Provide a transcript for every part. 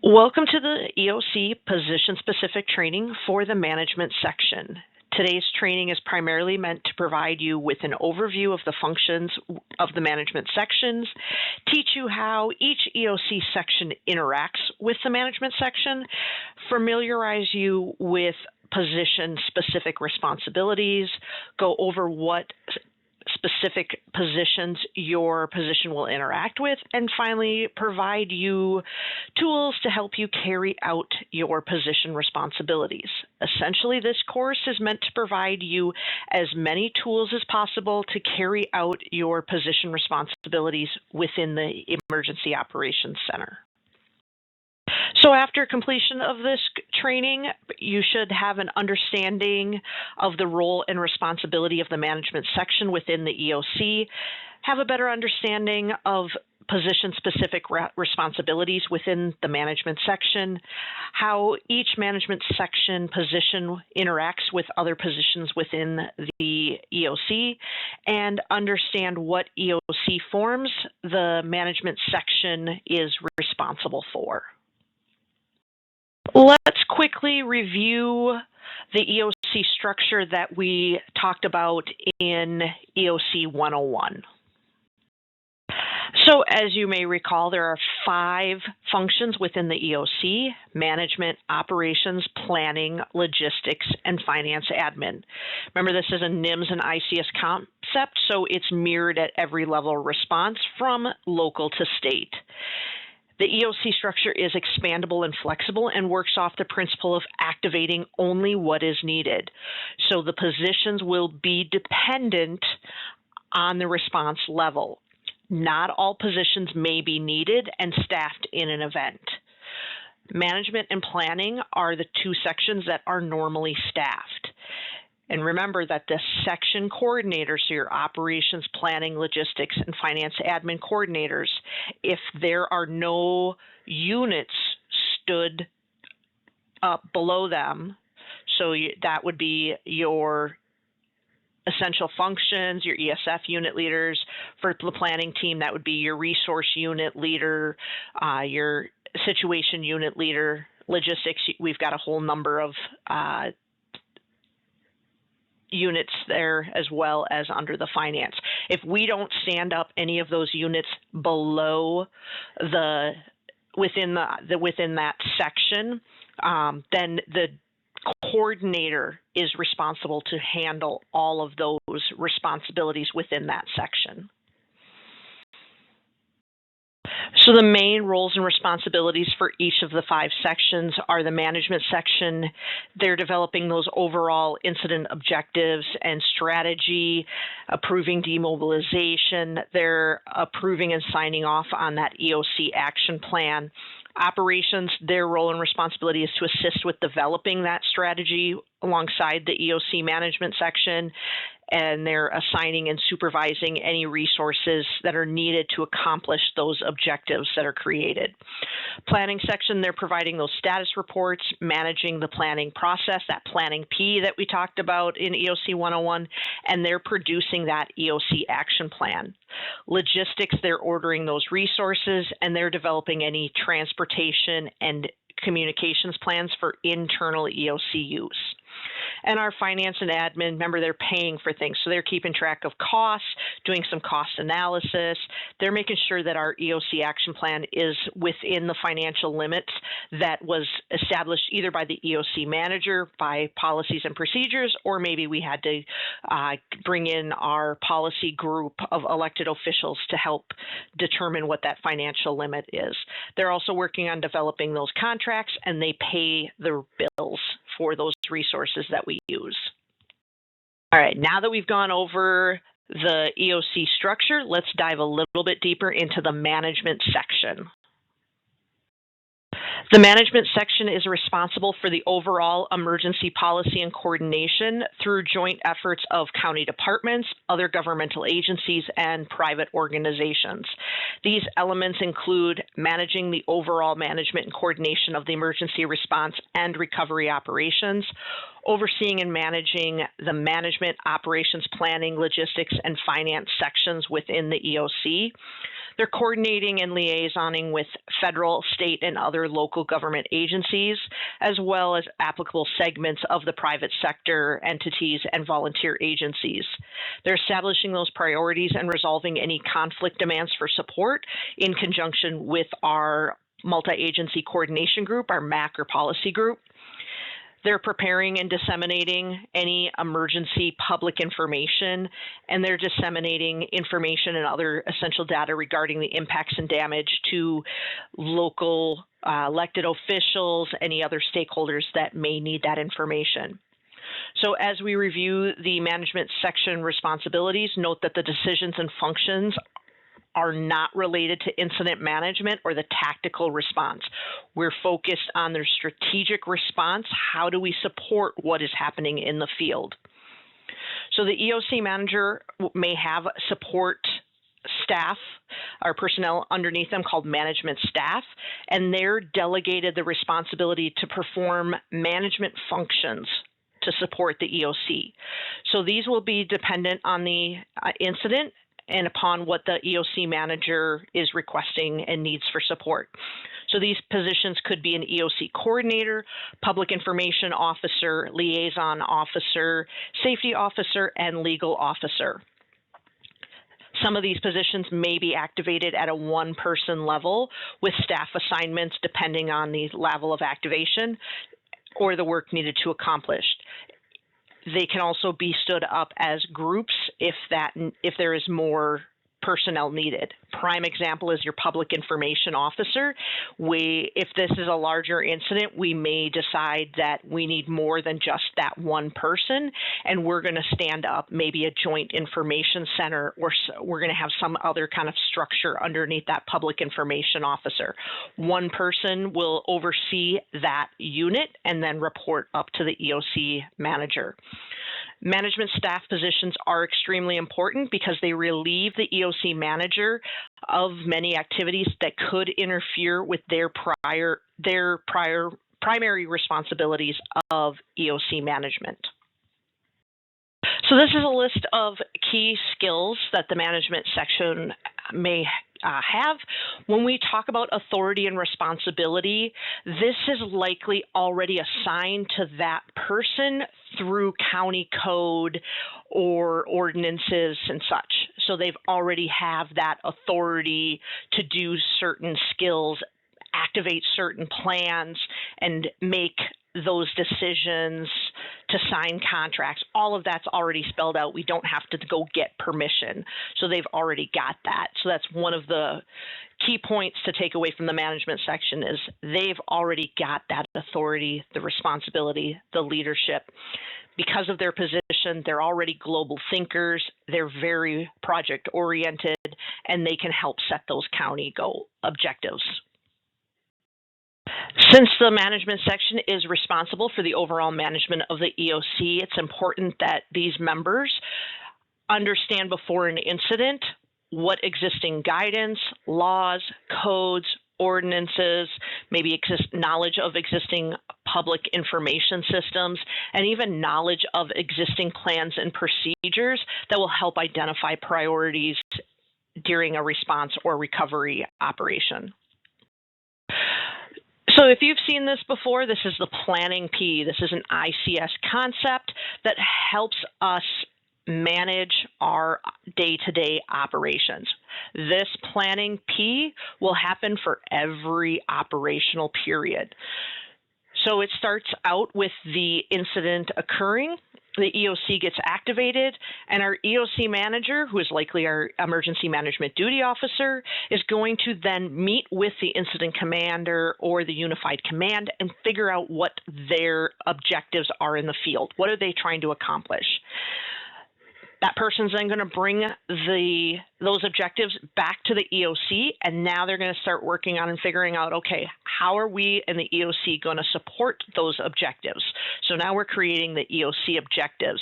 Welcome to the EOC position-specific training for the management section. Today's training is primarily meant to provide you with an overview of the functions of the management sections, teach you how each EOC section interacts with the management section, familiarize you with position-specific responsibilities, go over what specific positions your position will interact with, and finally provide you tools to help you carry out your position responsibilities. Essentially, this course is meant to provide you as many tools as possible to carry out your position responsibilities within the Emergency Operations Center. So after completion of this training, you should have an understanding of the role and responsibility of the management section within the EOC, have a better understanding of position-specific responsibilities within the management section, how each management section position interacts with other positions within the EOC, and understand what EOC forms the management section is responsible for. Let's quickly review the EOC structure that we talked about in EOC 101. So as you may recall, there are 5 functions within the EOC: management, operations, planning, logistics, and finance admin. Remember, this is a NIMS and ICS concept, so it's mirrored at every level of response from local to state. The EOC structure is expandable and flexible and works off the principle of activating only what is needed. So the positions will be dependent on the response level. Not all positions may be needed and staffed in an event. Management and planning are the 2 sections that are normally staffed. And remember that the section coordinators, so your operations, planning, logistics, and finance admin coordinators, if there are no units stood up below them, so that would be your essential functions, your ESF unit leaders. For the planning team, that would be your resource unit leader, your situation unit leader. Logistics, we've got a whole number of units there, as well as under the finance. If we don't stand up any of those units below within that section, then the coordinator is responsible to handle all of those responsibilities within that section. So the main roles and responsibilities for each of the 5 sections are the management section. They're developing those overall incident objectives and strategy, approving demobilization. They're approving and signing off on that EOC action plan. Operations, their role and responsibility is to assist with developing that strategy alongside the EOC management section, and they're assigning and supervising any resources that are needed to accomplish those objectives that are created. Planning section, they're providing those status reports, managing the planning process, that planning P that we talked about in EOC 101, and they're producing that EOC action plan. Logistics, they're ordering those resources, and they're developing any transportation and communications plans for internal EOC use. And our finance and admin, remember, they're paying for things. So they're keeping track of costs, doing some cost analysis. They're making sure that our EOC action plan is within the financial limits that was established either by the EOC manager, by policies and procedures, or maybe we had to bring in our policy group of elected officials to help determine what that financial limit is. They're also working on developing those contracts, and they pay the bills for those resources that we use. All right, now that we've gone over the EOC structure, let's dive a little bit deeper into the management section. The management section is responsible for the overall emergency policy and coordination through joint efforts of county departments, other governmental agencies, and private organizations. These elements include managing the overall management and coordination of the emergency response and recovery operations, overseeing and managing the management, operations, planning, logistics, and finance sections within the EOC, They're coordinating and liaisoning with federal, state, and other local government agencies, as well as applicable segments of the private sector entities and volunteer agencies. They're establishing those priorities and resolving any conflict demands for support in conjunction with our multi-agency coordination group, our MAC or policy group. They're preparing and disseminating any emergency public information, and they're disseminating information and other essential data regarding the impacts and damage to local elected officials, any other stakeholders that may need that information. So as we review the management section responsibilities, note that the decisions and functions are not related to incident management or the tactical response. We're focused on their strategic response. How do we support what is happening in the field? So the EOC manager may have support staff or personnel underneath them called management staff, and they're delegated the responsibility to perform management functions to support the EOC. So these will be dependent on the incident and upon what the EOC manager is requesting and needs for support. So these positions could be an EOC coordinator, public information officer, liaison officer, safety officer, and legal officer. Some of these positions may be activated at a one-person level with staff assignments depending on the level of activation or the work needed to accomplish. They can also be stood up as groups if there is more personnel needed. Prime example is your public information officer. If this is a larger incident, we may decide that we need more than just that one person, and we're going to stand up maybe a joint information center, or we're going to have some other kind of structure underneath that public information officer. One person will oversee that unit and then report up to the EOC manager. Management staff positions are extremely important because they relieve the EOC manager of many activities that could interfere with their primary responsibilities of EOC management. So this is a list of key skills that the management section may have. When we talk about authority and responsibility, this is likely already assigned to that person through county code or ordinances and such. So they've already have that authority to do certain skills, activate certain plans, and make those decisions, to sign contracts. All of that's already spelled out. We don't have to go get permission. So they've already got that. So that's one of the key points to take away from the management section is they've already got that authority, the responsibility, the leadership. Because of their position, they're already global thinkers, they're very project oriented, and they can help set those county goal objectives. Since the management section is responsible for the overall management of the EOC, it's important that these members understand before an incident what existing guidance, laws, codes, ordinances, maybe knowledge of existing public information systems, and even knowledge of existing plans and procedures that will help identify priorities during a response or recovery operation. So if you've seen this before, this is the planning P. This is an ICS concept that helps us manage our day-to-day operations. This planning P will happen for every operational period. So it starts out with the incident occurring. The EOC gets activated, and our EOC manager, who is likely our emergency management duty officer, is going to then meet with the incident commander or the unified command and figure out what their objectives are in the field. What are they trying to accomplish? That person's then going to bring those objectives back to the EOC, and now they're going to start working on and figuring out, okay, how are we in the EOC going to support those objectives? So now we're creating the EOC objectives.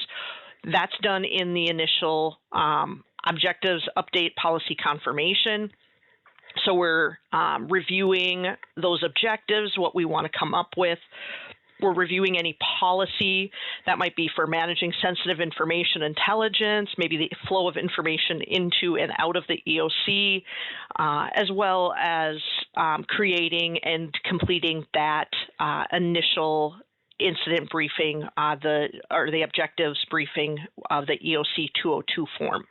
That's done in the initial objectives update policy confirmation. So we're reviewing those objectives, what we want to come up with. we're reviewing any policy that might be for managing sensitive information intelligence, maybe the flow of information into and out of the EOC, as well as creating and completing that initial incident briefing, the objectives briefing of the EOC 202 form.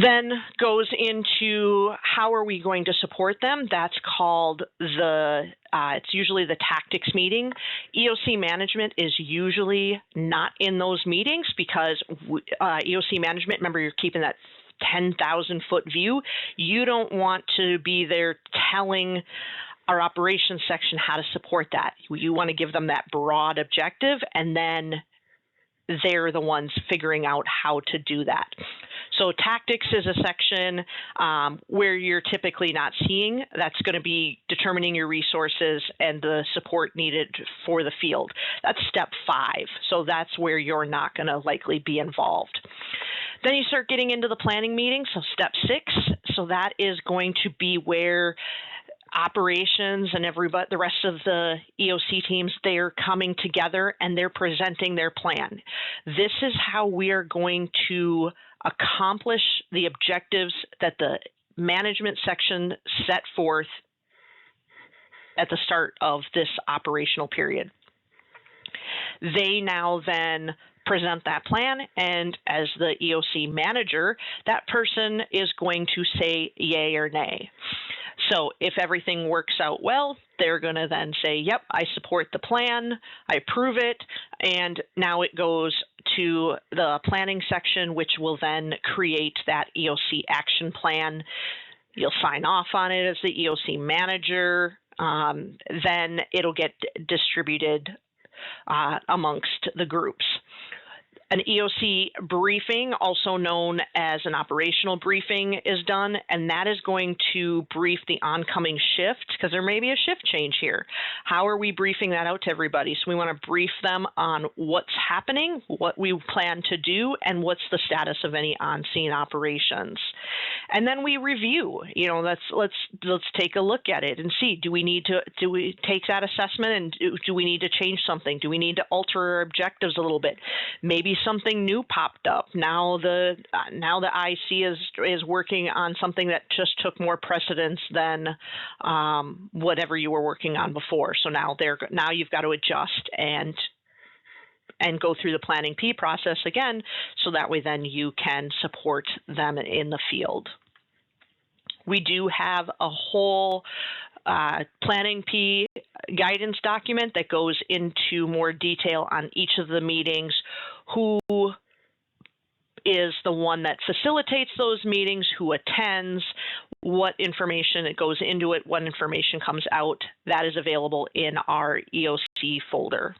Then goes into how are we going to support them. That's called it's usually the tactics meeting. EOC management is usually not in those meetings because EOC management, remember, you're keeping that 10,000 foot view. You don't want to be there telling our operations section how to support that. You want to give them that broad objective, and then they're the ones figuring out how to do that. So tactics is a section where you're typically not seeing. That's going to be determining your resources and the support needed for the field. That's step 5. So that's where you're not going to likely be involved. Then you start getting into the planning meeting. So step 6. So that is going to be where operations and the rest of the EOC teams, they're coming together and they're presenting their plan. This is how we are going to accomplish the objectives that the management section set forth at the start of this operational period. They now then present that plan, and as the EOC manager, that person is going to say yay or nay. So if everything works out well, they're going to then say, yep, I support the plan, I approve it, and now it goes to the planning section, which will then create that EOC action plan. You'll sign off on it as the EOC manager. Then it'll get distributed amongst the groups. An EOC briefing, also known as an operational briefing, is done, and that is going to brief the oncoming shift, because there may be a shift change here. How are we briefing that out to everybody? So we want to brief them on what's happening, what we plan to do, and what's the status of any on-scene operations. And then we review. Let's take a look at it and see, do we take that assessment and do we need to change something? Do we need to alter our objectives a little bit? Maybe something new popped up. Now the IC is working on something that just took more precedence than whatever you were working on before. So now you've got to adjust and go through the planning P process again, so that way then you can support them in the field. We do have a whole planning P guidance document that goes into more detail on each of the meetings, who is the one that facilitates those meetings, who attends, what information it goes into it, what information comes out. That is available in our EOC folder.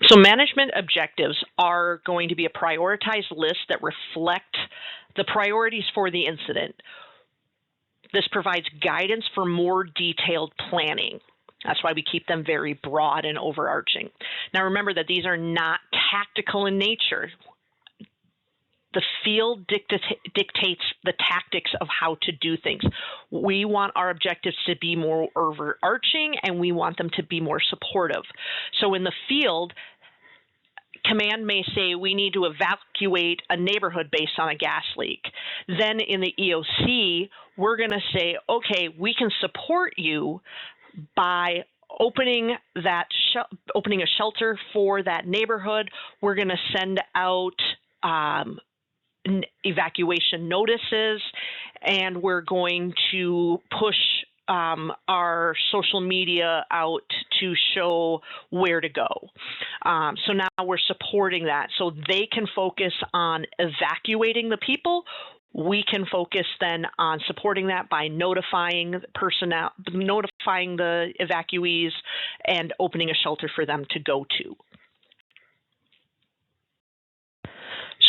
So management objectives are going to be a prioritized list that reflect the priorities for the incident. This provides guidance for more detailed planning. That's why we keep them very broad and overarching. Now remember that these are not tactical in nature. The field dictates the tactics of how to do things. We want our objectives to be more overarching, and we want them to be more supportive. So in the field, command may say we need to evacuate a neighborhood based on a gas leak. Then in the EOC, we're going to say, okay, we can support you by opening a shelter for that neighborhood. We're going to send out evacuation notices, and we're going to push our social media out to show where to go. So now we're supporting that, so they can focus on evacuating the people. We can focus then on supporting that by notifying personnel, notifying the evacuees, and opening a shelter for them to go to.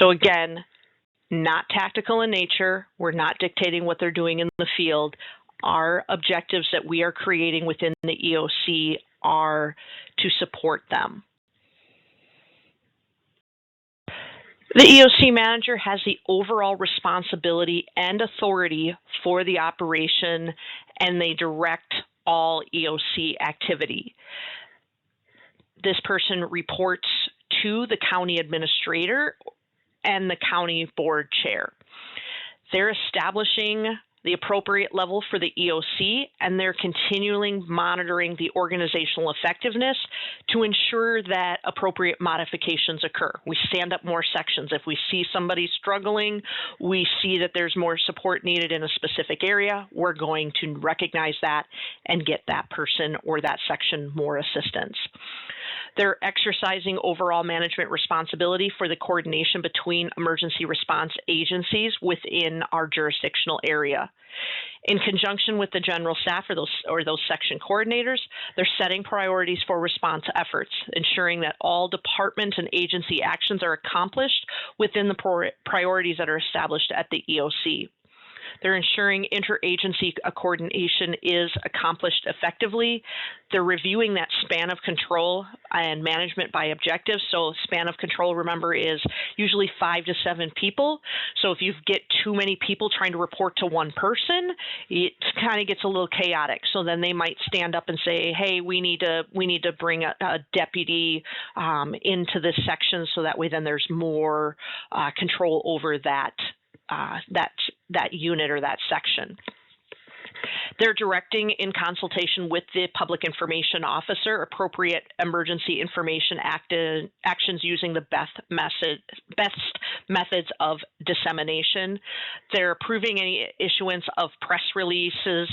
So again, not tactical in nature. We're not dictating what they're doing in the field. Our objectives that we are creating within the EOC are to support them. The EOC manager has the overall responsibility and authority for the operation, and they direct all EOC activity. This person reports to the county administrator and the county board chair. They're establishing the appropriate level for the EOC, and they're continually monitoring the organizational effectiveness to ensure that appropriate modifications occur. We stand up more sections. If we see somebody struggling, we see that there's more support needed in a specific area, we're going to recognize that and get that person or that section more assistance. They're exercising overall management responsibility for the coordination between emergency response agencies within our jurisdictional area. In conjunction with the general staff or those section coordinators, they're setting priorities for response efforts, ensuring that all department and agency actions are accomplished within the priorities that are established at the EOC. They're ensuring interagency coordination is accomplished effectively. They're reviewing that span of control and management by objectives. So span of control, remember, is usually 5 to 7 people. So if you get too many people trying to report to one person, it kind of gets a little chaotic. So then they might stand up and say, hey, we need to bring a deputy into this section, so that way then there's more control over that unit or that section. They're directing, in consultation with the public information officer, appropriate emergency information actions using the best methods of dissemination. They're approving any issuance of press releases,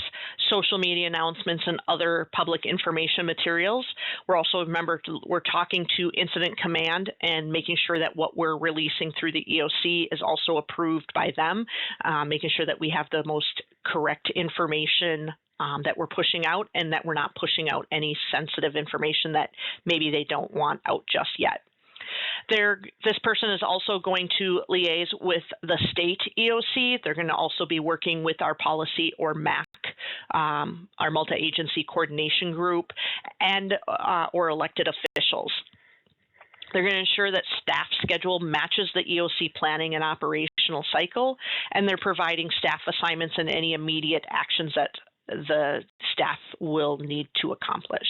social media announcements, and other public information materials. We're also, remember, we're talking to Incident Command and making sure that what we're releasing through the EOC is also approved by them, making sure that we have the most correct information that we're pushing out, and that we're not pushing out any sensitive information that maybe they don't want out just yet. This person is also going to liaise with the state EOC. They're going to also be working with our policy or MAC, our multi-agency coordination group, and or elected officials. They're going to ensure that staff schedule matches the EOC planning and operational cycle, and they're providing staff assignments and any immediate actions that the staff will need to accomplish.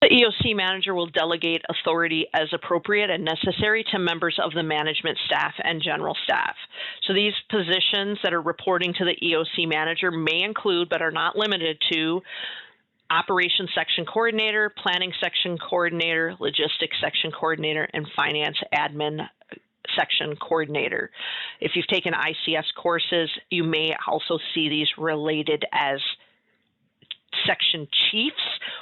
The EOC manager will delegate authority as appropriate and necessary to members of the management staff and general staff. So these positions that are reporting to the EOC manager may include, but are not limited to, Operations Section Coordinator, Planning Section Coordinator, Logistics Section Coordinator, and Finance Admin Section Coordinator. If you've taken ICS courses, you may also see these related as section chiefs.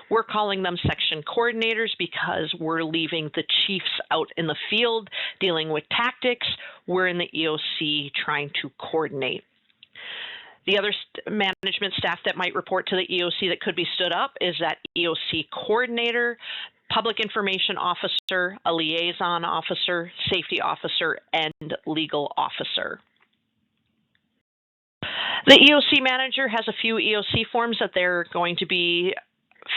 We're calling them section coordinators because we're leaving the chiefs out in the field dealing with tactics. We're in the EOC trying to coordinate. The other management staff that might report to the EOC that could be stood up is that EOC coordinator, public information officer, a liaison officer, safety officer, and legal officer. The EOC manager has a few EOC forms that they're going to be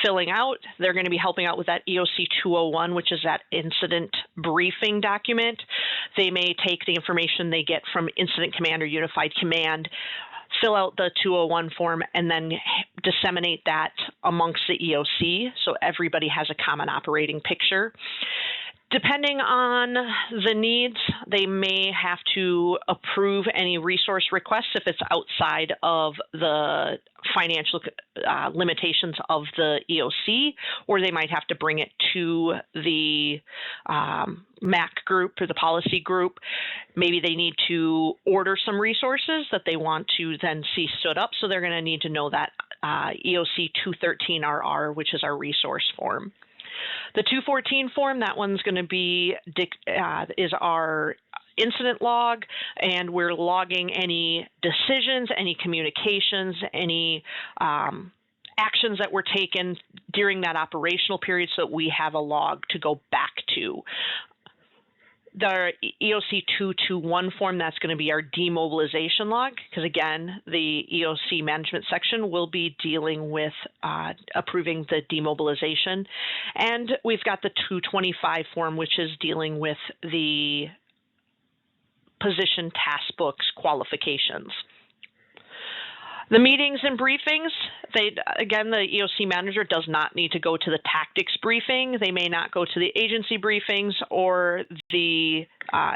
filling out. They're going to be helping out with that EOC 201, which is that incident briefing document. They may take the information they get from Incident Command or Unified Command, fill out the 201 form, and then disseminate that amongst the EOC so everybody has a common operating picture. Depending on the needs, they may have to approve any resource requests if it's outside of the financial limitations of the EOC, or they might have to bring it to the MAC group or the policy group. Maybe they need to order some resources that they want to then see stood up, so they're going to need to know that EOC 213RR, which is our resource form. The 214 form, that one's going to be is our incident log, and we're logging any decisions, any communications, any actions that were taken during that operational period, so that we have a log to go back to. The EOC 221 form, that's going to be our demobilization log, because again, the EOC management section will be dealing with approving the demobilization. And we've got the 225 form, which is dealing with the position task books qualifications. The meetings and briefings, again, the EOC manager does not need to go to the tactics briefing. They may not go to the agency briefings or the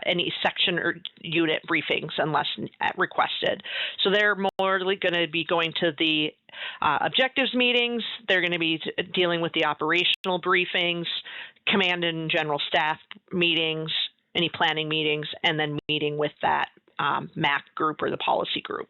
any section or unit briefings unless requested. So they're more going to be going to the objectives meetings. They're going to be dealing with the operational briefings, command and general staff meetings, any planning meetings, and then meeting with that MAC group or the policy group.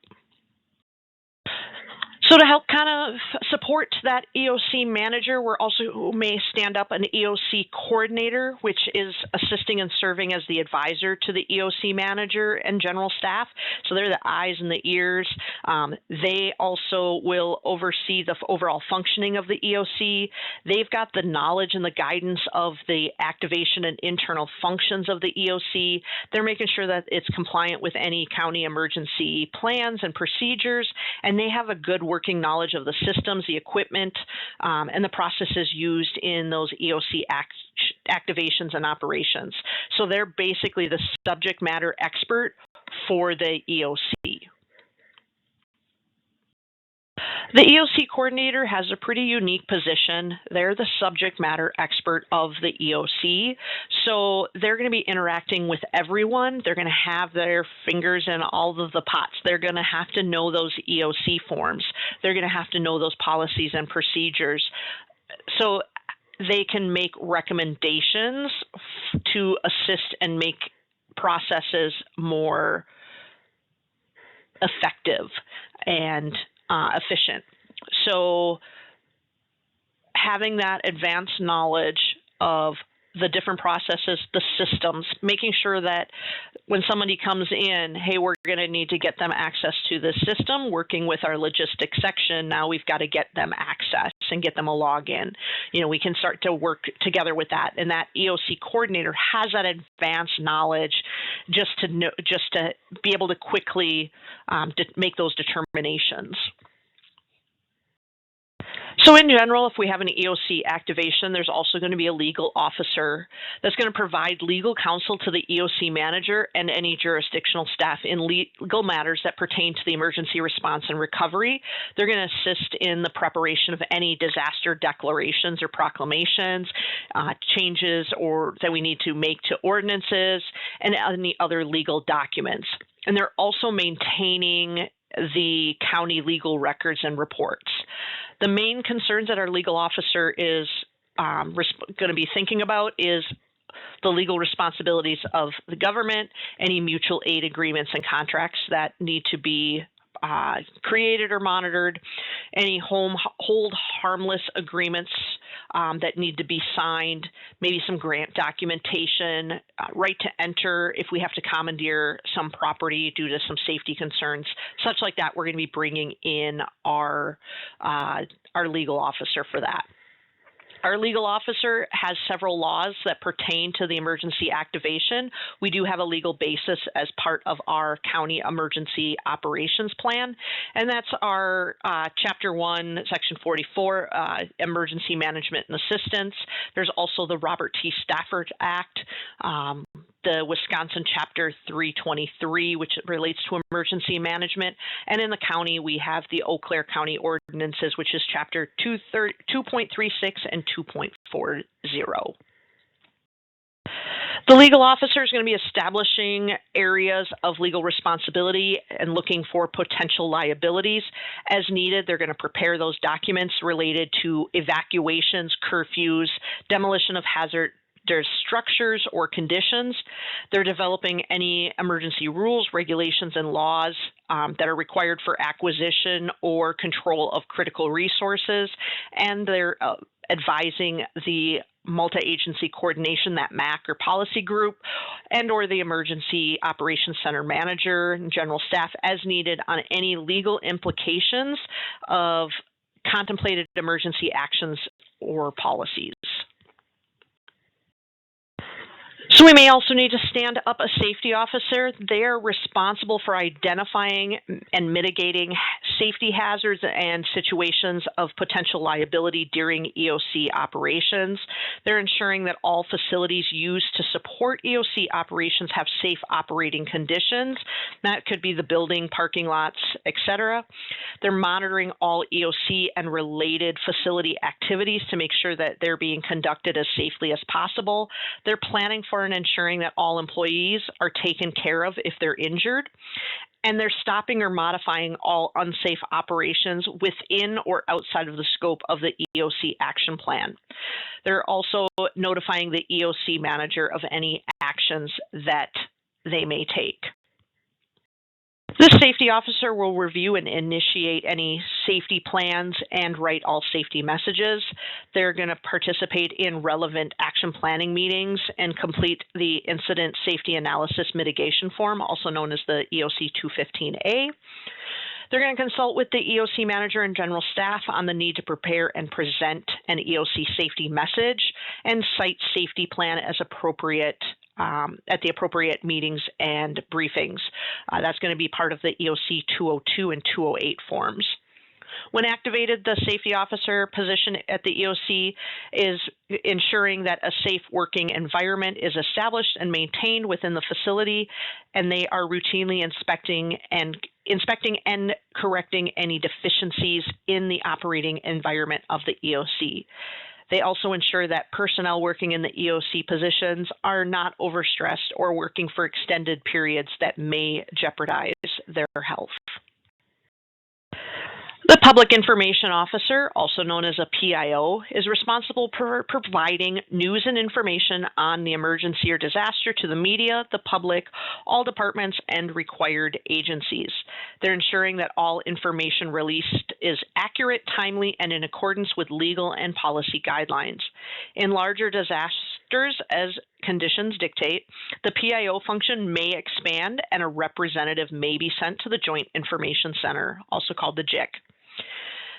So to help kind of support that EOC manager, we're also may stand up an EOC coordinator, which is assisting and serving as the advisor to the EOC manager and general staff. So they're the eyes and the ears. They also will oversee the overall functioning of the EOC. They've got the knowledge and the guidance of the activation and internal functions of the EOC. They're making sure that it's compliant with any county emergency plans and procedures, and they have a good working knowledge of the systems, the equipment, and the processes used in those EOC activations and operations. So they're basically the subject matter expert for the EOC. The EOC coordinator has a pretty unique position. They're the subject matter expert of the EOC. So they're going to be interacting with everyone. They're going to have their fingers in all of the pots. They're going to have to know those EOC forms. They're going to have to know those policies and procedures. So they can make recommendations to assist and make processes more effective and efficient. So having that advanced knowledge of the different processes, the systems, making sure that when somebody comes in, hey, we're going to need to get them access to the system, working with our logistics section, now we've got to get them access and get them a login. You know, we can start to work together with that. And that EOC coordinator has that advanced knowledge just to be able to quickly make those determinations. So in general, if we have an EOC activation, there's also going to be a legal officer that's going to provide legal counsel to the EOC manager and any jurisdictional staff in legal matters that pertain to the emergency response and recovery. They're going to assist in the preparation of any disaster declarations or proclamations, changes or that we need to make to ordinances, and any other legal documents. And they're also maintaining the county legal records and reports. The main concerns that our legal officer is going to be thinking about is the legal responsibilities of the government, any mutual aid agreements and contracts that need to be created or monitored, any hold harmless agreements that need to be signed, maybe some grant documentation, right to enter if we have to commandeer some property due to some safety concerns, such like that. We're going to be bringing in our legal officer for that. Our legal officer has several laws that pertain to the emergency activation. We do have a legal basis as part of our county emergency operations plan, and that's our Chapter 1, Section 44, Emergency Management and Assistance. There's also the Robert T. Stafford Act, the Wisconsin Chapter 323, which relates to emergency management. And in the county, we have the Eau Claire County Ordinances, which is Chapter 2.36 and 2.40. The legal officer is going to be establishing areas of legal responsibility and looking for potential liabilities. As needed, they're going to prepare those documents related to evacuations, curfews, demolition of hazardous structures or conditions. They're developing any emergency rules, regulations, and laws that are required for acquisition or control of critical resources, and they're advising the multi-agency coordination, that MAC or policy group, and or the emergency operations center manager and general staff as needed on any legal implications of contemplated emergency actions or policies. So we may also need to stand up a safety officer. They are responsible for identifying and mitigating safety hazards and situations of potential liability during EOC operations. They're ensuring that all facilities used to support EOC operations have safe operating conditions. That could be the building, parking lots, etc. They're monitoring all EOC and related facility activities to make sure that they're being conducted as safely as possible. They're planning for and ensuring that all employees are taken care of if they're injured. And they're stopping or modifying all unsafe operations within or outside of the scope of the EOC action plan. They're also notifying the EOC manager of any actions that they may take. The safety officer will review and initiate any safety plans and write all safety messages. They're going to participate in relevant action planning meetings and complete the Incident Safety Analysis Mitigation Form, also known as the EOC 215A. They're going to consult with the EOC manager and general staff on the need to prepare and present an EOC safety message and site safety plan as appropriate at the appropriate meetings and briefings. That's going to be part of the EOC 202 and 208 forms. When activated, the safety officer position at the EOC is ensuring that a safe working environment is established and maintained within the facility, and they are routinely inspecting and correcting any deficiencies in the operating environment of the EOC. They also ensure that personnel working in the EOC positions are not overstressed or working for extended periods that may jeopardize their health. The Public Information Officer, also known as a PIO, is responsible for providing news and information on the emergency or disaster to the media, the public, all departments, and required agencies. They're ensuring that all information released is accurate, timely, and in accordance with legal and policy guidelines. In larger disasters, as conditions dictate, the PIO function may expand and a representative may be sent to the Joint Information Center, also called the JIC.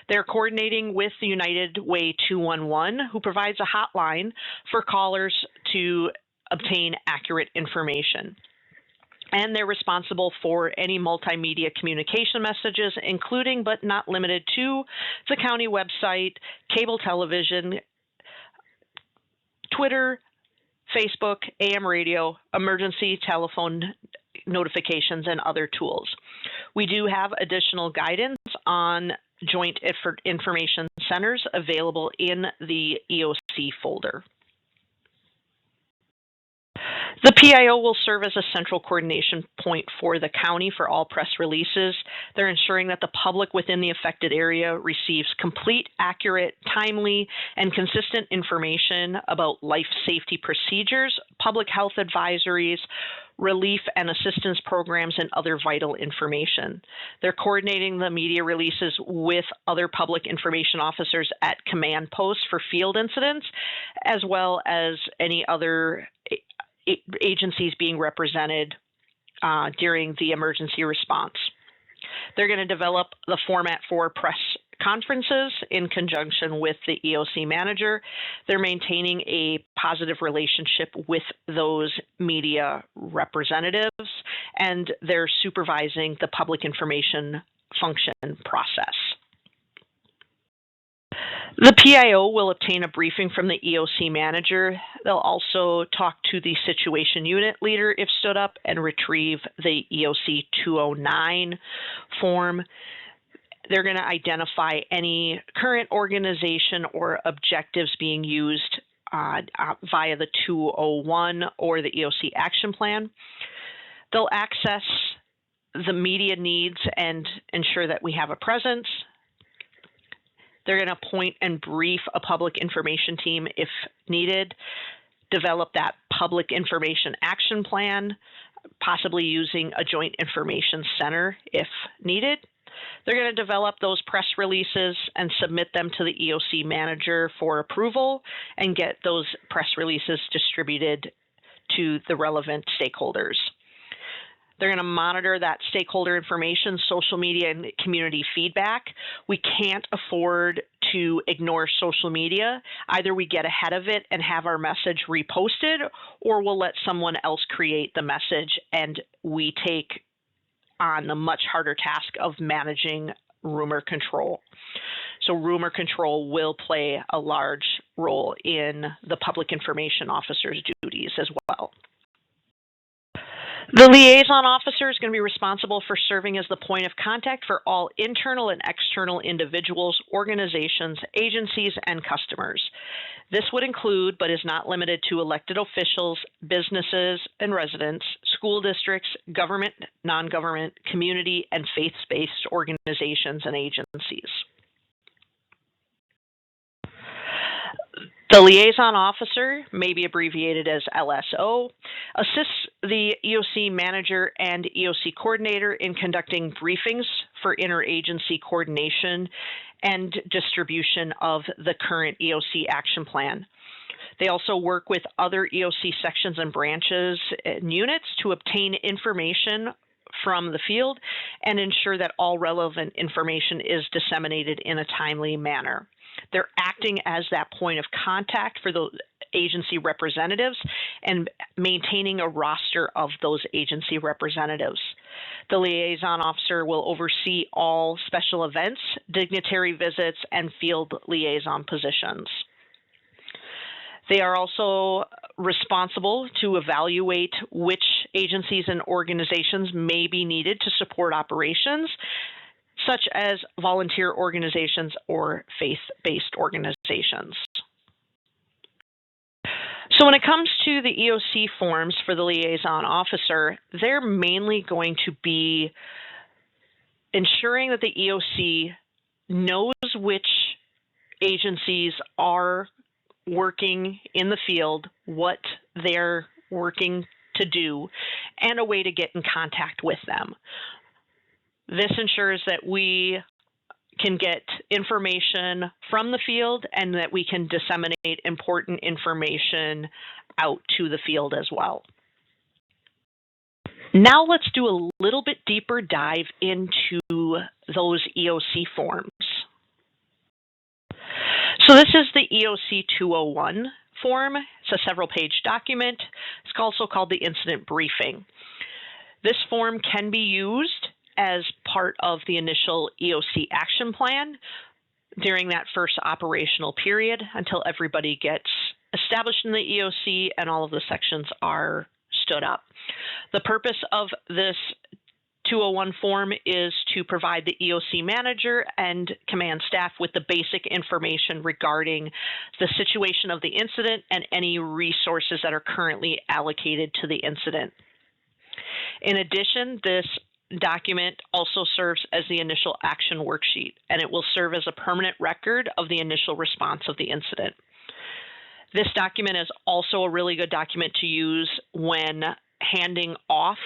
They're coordinating with the United Way 211, who provides a hotline for callers to obtain accurate information. And they're responsible for any multimedia communication messages, including but not limited to the county website, cable television, Twitter, Facebook, AM radio, emergency telephone notifications, and other tools. We do have additional guidance on Joint Information Centers available in the EOC folder. The PIO will serve as a central coordination point for the county for all press releases. They're ensuring that the public within the affected area receives complete, accurate, timely, and consistent information about life safety procedures, public health advisories, relief and assistance programs, and other vital information. They're coordinating the media releases with other public information officers at command posts for field incidents, as well as any other agencies being represented during the emergency response. They're going to develop the format for press conferences in conjunction with the EOC manager. They're maintaining a positive relationship with those media representatives, and they're supervising the public information function process. The PIO will obtain a briefing from the EOC manager. They'll also talk to the situation unit leader if stood up and retrieve the EOC 209 form. They're going to identify any current organization or objectives being used via the 201 or the EOC action plan. They'll access the media needs and ensure that we have a presence. They're going to appoint and brief a public information team if needed, develop that public information action plan, possibly using a joint information center if needed. They're going to develop those press releases and submit them to the EOC manager for approval and get those press releases distributed to the relevant stakeholders. They're going to monitor that stakeholder information, social media, and community feedback. We can't afford to ignore social media. Either we get ahead of it and have our message reposted, or we'll let someone else create the message and we take on the much harder task of managing rumor control. So rumor control will play a large role in the public information officer's duties as well. The liaison officer is going to be responsible for serving as the point of contact for all internal and external individuals, organizations, agencies, and customers. This would include, but is not limited to, elected officials, businesses and residents, school districts, government, non-government, community, and faith-based organizations and agencies. The liaison officer, may be abbreviated as LSO, assists the EOC manager and EOC coordinator in conducting briefings for interagency coordination and distribution of the current EOC action plan. They also work with other EOC sections and branches and units to obtain information from the field and ensure that all relevant information is disseminated in a timely manner. They're acting as that point of contact for the agency representatives and maintaining a roster of those agency representatives. The liaison officer will oversee all special events, dignitary visits, and field liaison positions. They are also responsible to evaluate which agencies and organizations may be needed to support operations, such as volunteer organizations or faith-based organizations. So when it comes to the EOC forms for the liaison officer, they're mainly going to be ensuring that the EOC knows which agencies are working in the field, what they're working to do, and a way to get in contact with them. This ensures that we can get information from the field and that we can disseminate important information out to the field as well. Now let's do a little bit deeper dive into those EOC forms. So this is the EOC 201 form. It's a several-page document. It's also called the incident briefing. This form can be used as part of the initial EOC action plan during that first operational period until everybody gets established in the EOC and all of the sections are stood up. The purpose of this 201 form is to provide the EOC manager and command staff with the basic information regarding the situation of the incident and any resources that are currently allocated to the incident. In addition, this document also serves as the initial action worksheet, and it will serve as a permanent record of the initial response of the incident. This document is also a really good document to use when handing off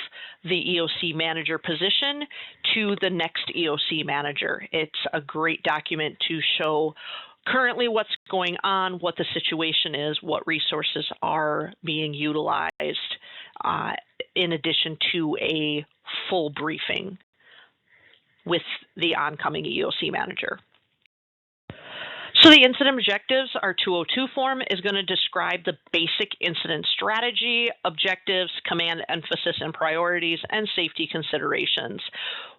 the EOC manager position to the next EOC manager. It's a great document to show currently what's going on, what the situation is, what resources are being utilized, in addition to a full briefing with the oncoming EOC manager. So the incident objectives, our 202 form, is going to describe the basic incident strategy, objectives, command emphasis and priorities, and safety considerations.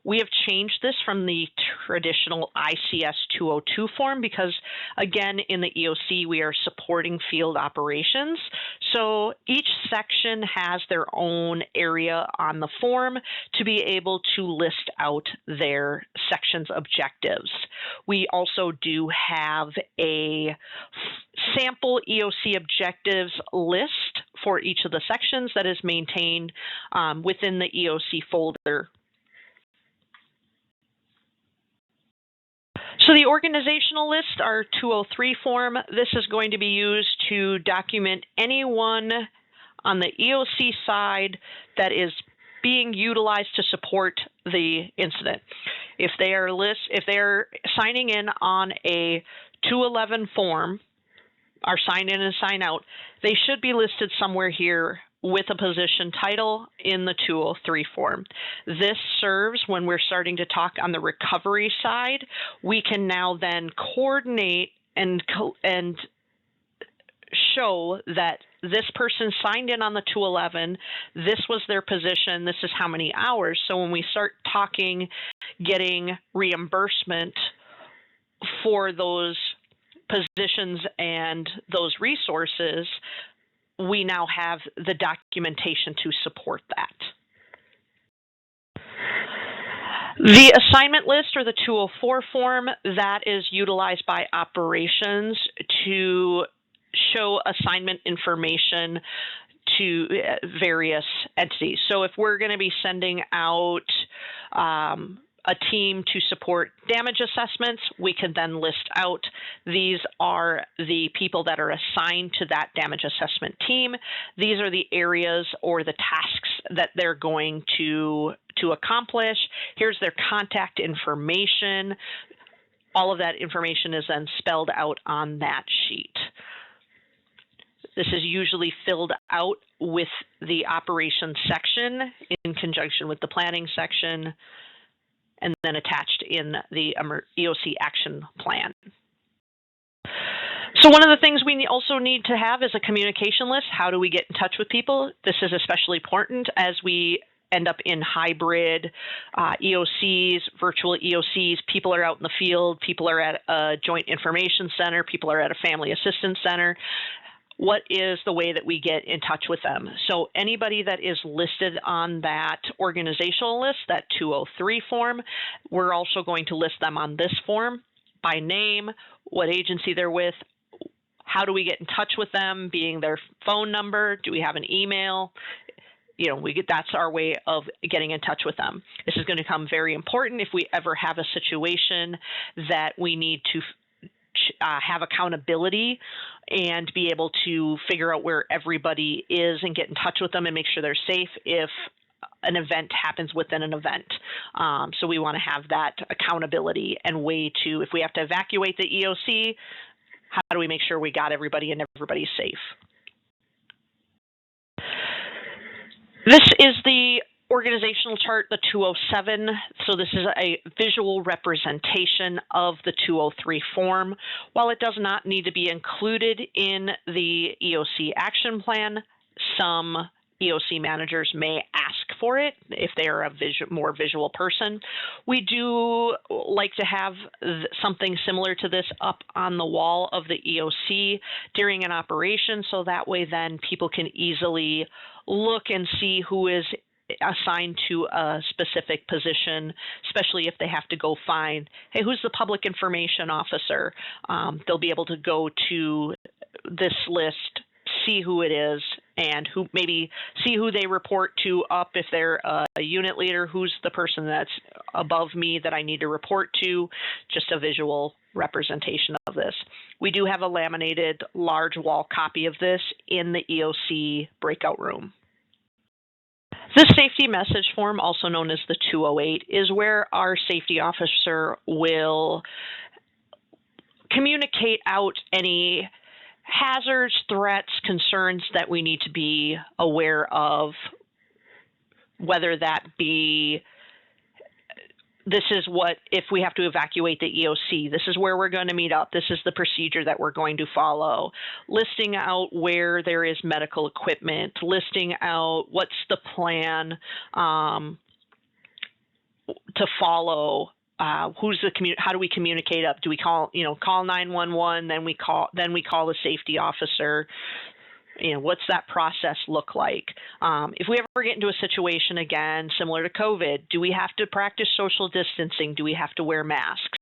We have changed this from the traditional ICS 202 form because, again, in the EOC, we are supporting field operations. So each section has their own area on the form to be able to list out their section's objectives. We also do have a sample EOC objectives list for each of the sections that is maintained within the EOC folder. So the organizational list, our 203 form, this is going to be used to document anyone on the EOC side that is being utilized to support the incident. If they are signing in on a 211 form, our sign in and sign out, they should be listed somewhere here with a position title in the 203 form. This serves when we're starting to talk on the recovery side. We can now then coordinate and show that this person signed in on the 211, this was their position, this is how many hours. So when we start talking getting reimbursement for those positions and those resources, we now have the documentation to support that. The assignment list, or the 204 form, that is utilized by operations to show assignment information to various entities. So if we're going to be sending out a team to support damage assessments, we can then list out these are the people that are assigned to that damage assessment team. These are the areas or the tasks that they're going to accomplish. Here's their contact information. All of that information is then spelled out on that sheet. This is usually filled out with the operations section in conjunction with the planning section, and then attached in the EOC action plan. So one of the things we also need to have is a communication list. How do we get in touch with people? This is especially important as we end up in hybrid EOCs, virtual EOCs. People are out in the field. People are at a joint information center. People are at a family assistance center. What is the way that we get in touch with them? So anybody that is listed on that organizational list, that 203 form, we're also going to list them on this form by name, what agency they're with, how do we get in touch with them, being their phone number, do we have an email? You know, that's our way of getting in touch with them. This is going to become very important if we ever have a situation that we need to have accountability and be able to figure out where everybody is and get in touch with them and make sure they're safe if an event happens within an event. So we want to have that accountability and way to, if we have to evacuate the EOC, how do we make sure we got everybody and everybody's safe? This is the organizational chart, the 207. So this is a visual representation of the 203 form. While it does not need to be included in the EOC action plan, some EOC managers may ask for it if they are a more visual person. We do like to have something similar to this up on the wall of the EOC during an operation, so that way then people can easily look and see who is assigned to a specific position, especially if they have to go find, hey, who's the public information officer? They'll be able to go to this list, see who it is, and who maybe see who they report to up if they're a unit leader, who's the person that's above me that I need to report to, just a visual representation of this. We do have a laminated large wall copy of this in the EOC breakout room. This safety message form, also known as the 208, is where our safety officer will communicate out any hazards, threats, concerns that we need to be aware of, whether that be, this is what, if we have to evacuate the EOC, this is where we're going to meet up, this is the procedure that we're going to follow, listing out where there is medical equipment, listing out what's the plan to follow. Who's the how do we communicate up? Do we call 911? Then we call the safety officer. What's that process look like? If we ever get into a situation again similar to COVID, do we have to practice social distancing? Do we have to wear masks?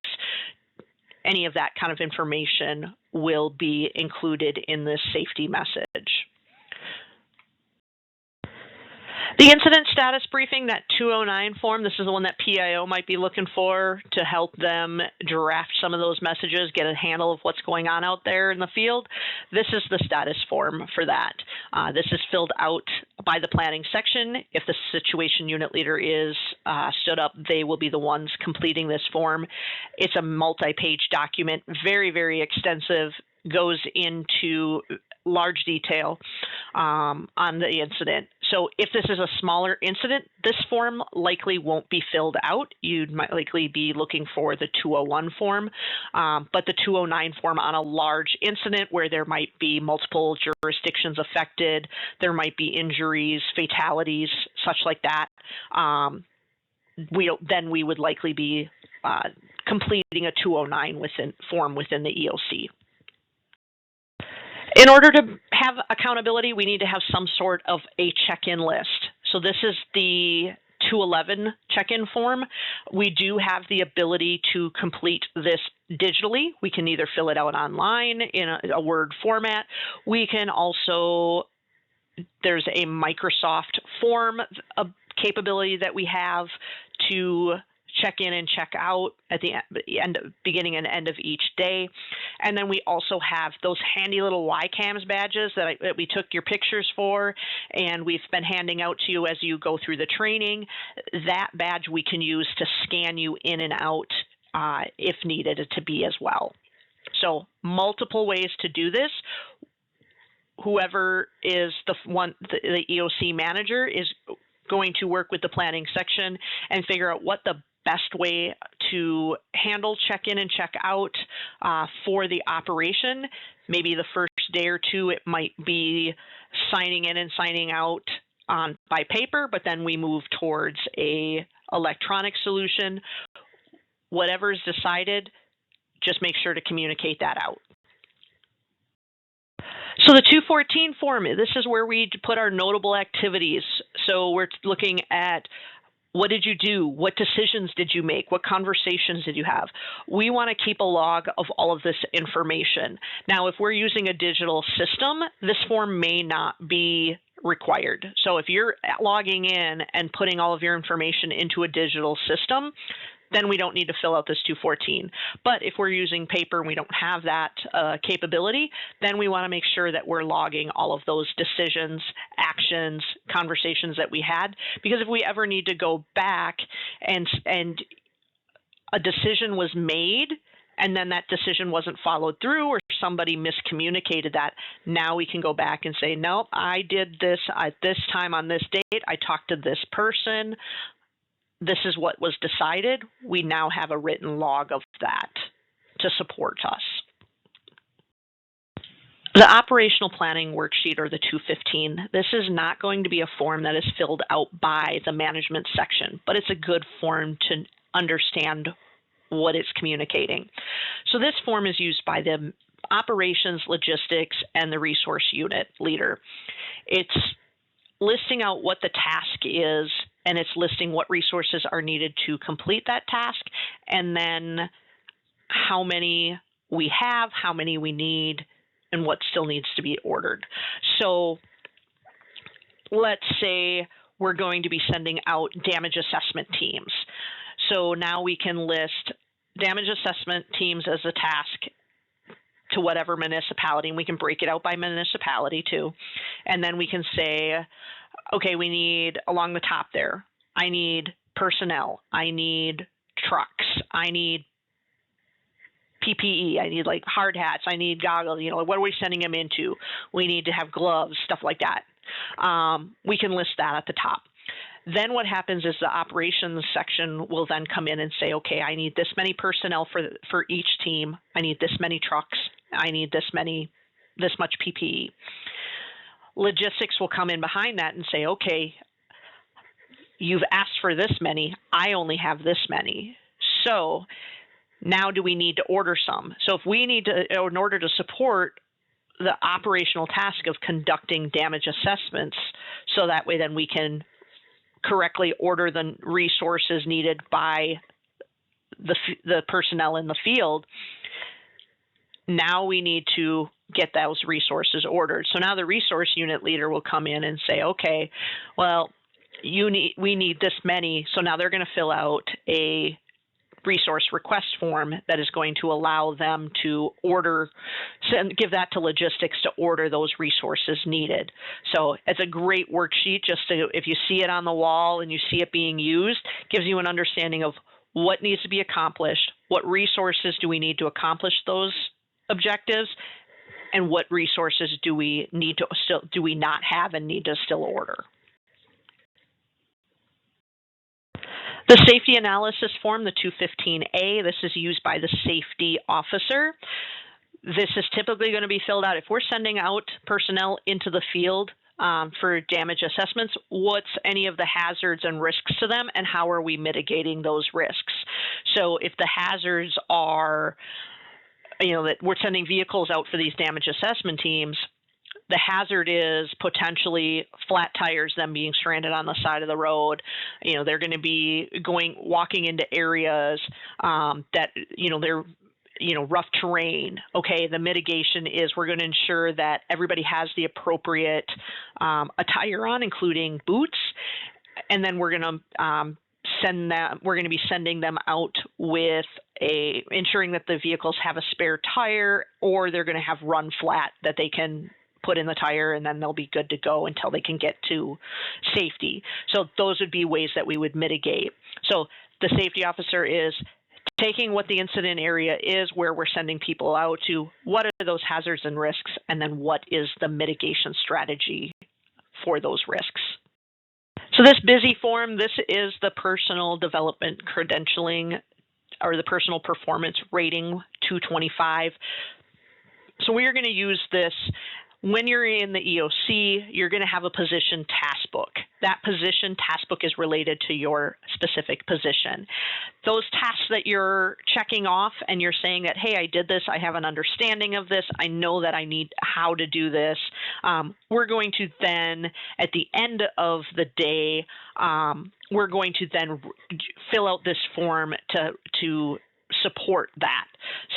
Any of that kind of information will be included in this safety message. The incident status briefing, that 209 form, this is the one that PIO might be looking for to help them draft some of those messages, get a handle of what's going on out there in the field. This is the status form for that. This is filled out by the planning section. If the situation unit leader is stood up, they will be the ones completing this form. It's a multi-page document, very, very extensive, goes into large detail on the incident. So if this is a smaller incident, this form likely won't be filled out. You'd might likely be looking for the 201 form, but the 209 form on a large incident where there might be multiple jurisdictions affected, there might be injuries, fatalities, such like that, we would likely be completing a 209 form within the EOC. In order to have accountability, we need to have some sort of a check-in list. So this is the 211 check-in form. We do have the ability to complete this digitally. We can either fill it out online in a Word format. We can also, there's a Microsoft form capability that we have to check in and check out at the beginning and end of each day. And then we also have those handy little YCAMS badges that we took your pictures for, and we've been handing out to you as you go through the training. That badge we can use to scan you in and out if needed to be as well. So multiple ways to do this. Whoever is the EOC manager is going to work with the planning section and figure out what the best way to handle check-in and check-out for the operation. Maybe the first day or two, it might be signing in and signing out by paper, but then we move towards a electronic solution. Whatever is decided, just make sure to communicate that out. So the 214 form, this is where we put our notable activities. So we're looking at what did you do? What decisions did you make? What conversations did you have? We want to keep a log of all of this information. Now, if we're using a digital system, this form may not be required. So if you're logging in and putting all of your information into a digital system, then we don't need to fill out this 214. But if we're using paper and we don't have that capability, then we want to make sure that we're logging all of those decisions, actions, conversations that we had. Because if we ever need to go back and a decision was made and then that decision wasn't followed through or somebody miscommunicated that, now we can go back and say, no, I did this at this time on this date. I talked to this person. This is what was decided. We now have a written log of that to support us. The operational planning worksheet, or the 215, this is not going to be a form that is filled out by the management section, but it's a good form to understand what it's communicating. So this form is used by the operations, logistics, and the resource unit leader. It's listing out what the task is, and it's listing what resources are needed to complete that task, and then how many we have, how many we need, and what still needs to be ordered. So let's say we're going to be sending out damage assessment teams. So now we can list damage assessment teams as a task to whatever municipality, and we can break it out by municipality too. And then we can say, okay, we need along the top there, I need personnel, I need trucks, I need PPE, I need like hard hats, I need goggles, what are we sending them into? We need to have gloves, stuff like that. We can list that at the top. Then what happens is the operations section will then come in and say, okay, I need this many personnel for each team. I need this many trucks. I need this much PPE. Logistics will come in behind that and say, okay, you've asked for this many. I only have this many. So now do we need to order some? So if we need to, in order to support the operational task of conducting damage assessments, so that way then we can correctly order the resources needed by the personnel in the field, now we need to get those resources ordered. So now the resource unit leader will come in and say, okay, well, we need this many. So now they're going to fill out a resource request form that is going to allow them to give that to logistics to order those resources needed. So it's a great worksheet, if you see it on the wall and you see it being used, gives you an understanding of what needs to be accomplished, what resources do we need to accomplish those objectives, and what resources do we not have and need to still order. The safety analysis form, the 215A, this is used by the safety officer. This is typically going to be filled out if we're sending out personnel into the field for damage assessments. What's any of the hazards and risks to them, and how are we mitigating those risks? So if the hazards are, that we're sending vehicles out for these damage assessment teams, the hazard is potentially flat tires, them being stranded on the side of the road. They're going to be walking into areas that, they're rough terrain. Okay, the mitigation is we're going to ensure that everybody has the appropriate attire on, including boots, and then we're going to we're going to be sending them out with ensuring that the vehicles have a spare tire, or they're going to have run flat that they can put in the tire, and then they'll be good to go until they can get to safety. So those would be ways that we would mitigate. So the safety officer is taking what the incident area is, where we're sending people out to, what are those hazards and risks, and then what is the mitigation strategy for those risks. So this busy form, this is the personal development credentialing, or the personal performance rating 225. So we are going to use this. When you're in the EOC, you're going to have a position task book. That position task book is related to your specific position. Those tasks that you're checking off and you're saying that, hey, I did this, I have an understanding of this, I know that I need how to do this, we're going to then, at the end of the day, we're going to then fill out this form to support that,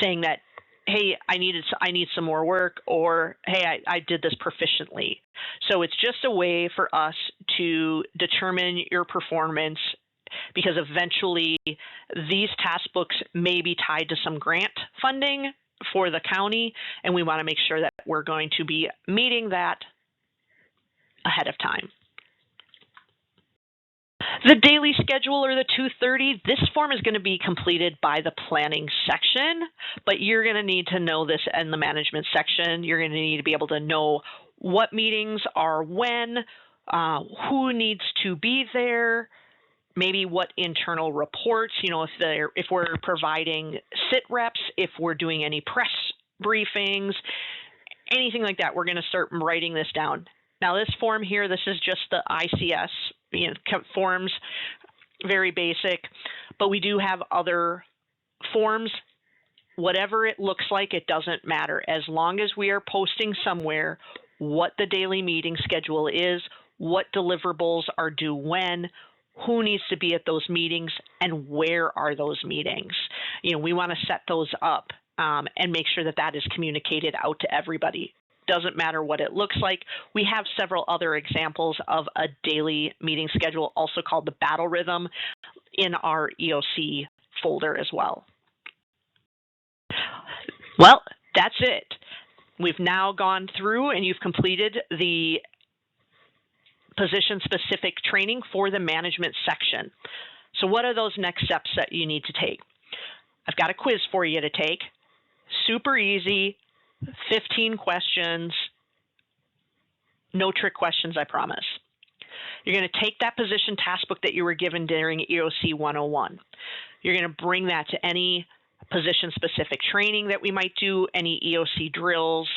saying that, hey, I need some more work, or hey, I did this proficiently. So it's just a way for us to determine your performance, because eventually these task books may be tied to some grant funding for the county, and we want to make sure that we're going to be meeting that ahead of time. The daily schedule, or the 230, this form is going to be completed by the planning section, but you're going to need to know this in the management section. You're going to need to be able to know what meetings are when, who needs to be there, maybe what internal reports, if we're providing sit reps, if we're doing any press briefings, anything like that. We're going to start writing this down. Now this form here, this is just the ICS forms, very basic, but we do have other forms. Whatever it looks like, it doesn't matter. As long as we are posting somewhere what the daily meeting schedule is, what deliverables are due when, who needs to be at those meetings, and where are those meetings. We want to set those up and make sure that that is communicated out to everybody. Doesn't matter what it looks like. We have several other examples of a daily meeting schedule, also called the battle rhythm, in our EOC folder as well. Well, that's it. We've now gone through and you've completed the position-specific training for the management section. So what are those next steps that you need to take? I've got a quiz for you to take. Super easy. 15 questions, no trick questions, I promise. You're going to take that position task book that you were given during EOC 101. You're going to bring that to any position-specific training that we might do, any EOC drills,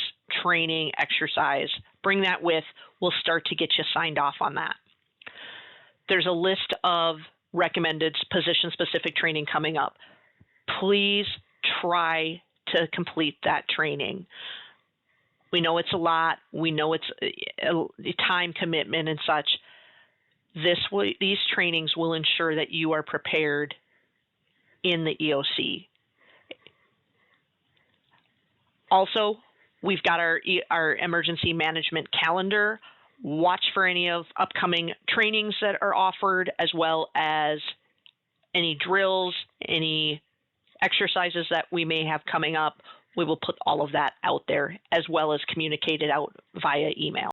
training, exercise. Bring that with. We'll start to get you signed off on that. There's a list of recommended position-specific training coming up. Please try to complete that training. We know it's a lot. We know it's a time commitment and such. These trainings will ensure that you are prepared in the EOC. Also, we've got our emergency management calendar. Watch for any of upcoming trainings that are offered, as well as any drills, any exercises that we may have coming up. We will put all of that out there, as well as communicate it out via email.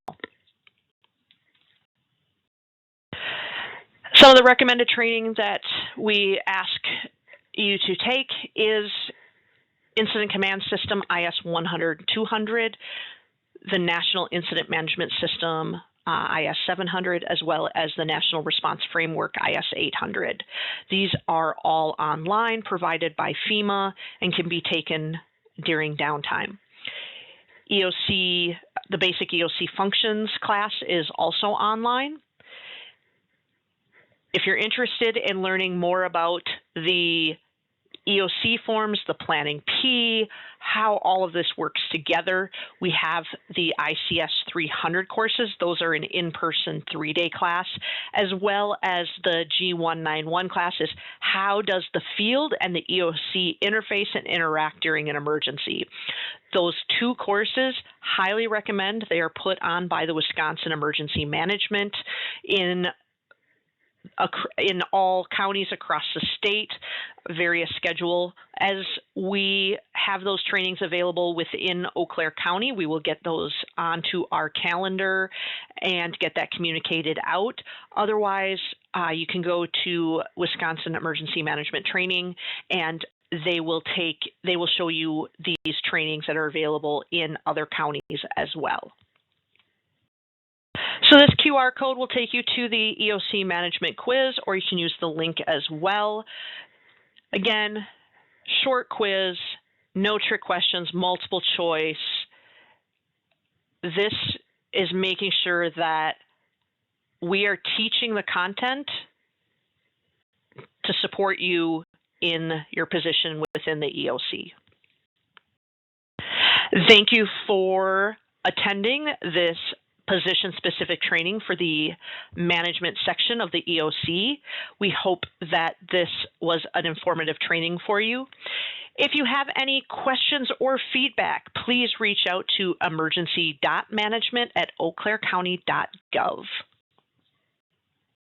Some of the recommended training that we ask you to take is Incident Command System IS 100-200, the National Incident Management System IS 700, as well as the National Response Framework, IS 800. These are all online, provided by FEMA, and can be taken during downtime. EOC, the basic EOC functions class is also online. If you're interested in learning more about the EOC forms, the Planning P, how all of this works together, we have the ICS 300 courses. Those are an in-person 3-day class, as well as the G191 classes. How does the field and the EOC interface and interact during an emergency? Those 2 courses, highly recommend. They are put on by the Wisconsin Emergency Management in all counties across the state, various schedule. As we have those trainings available within Eau Claire County, we will get those onto our calendar and get that communicated out. Otherwise, you can go to Wisconsin Emergency Management Training, and they will show you these trainings that are available in other counties as well. So this QR code will take you to the EOC management quiz, or you can use the link as well. Again, short quiz, no trick questions, multiple choice. This is making sure that we are teaching the content to support you in your position within the EOC. Thank you for attending this position-specific training for the management section of the EOC. We hope that this was an informative training for you. If you have any questions or feedback, please reach out to emergency.management@eauclairecounty.gov.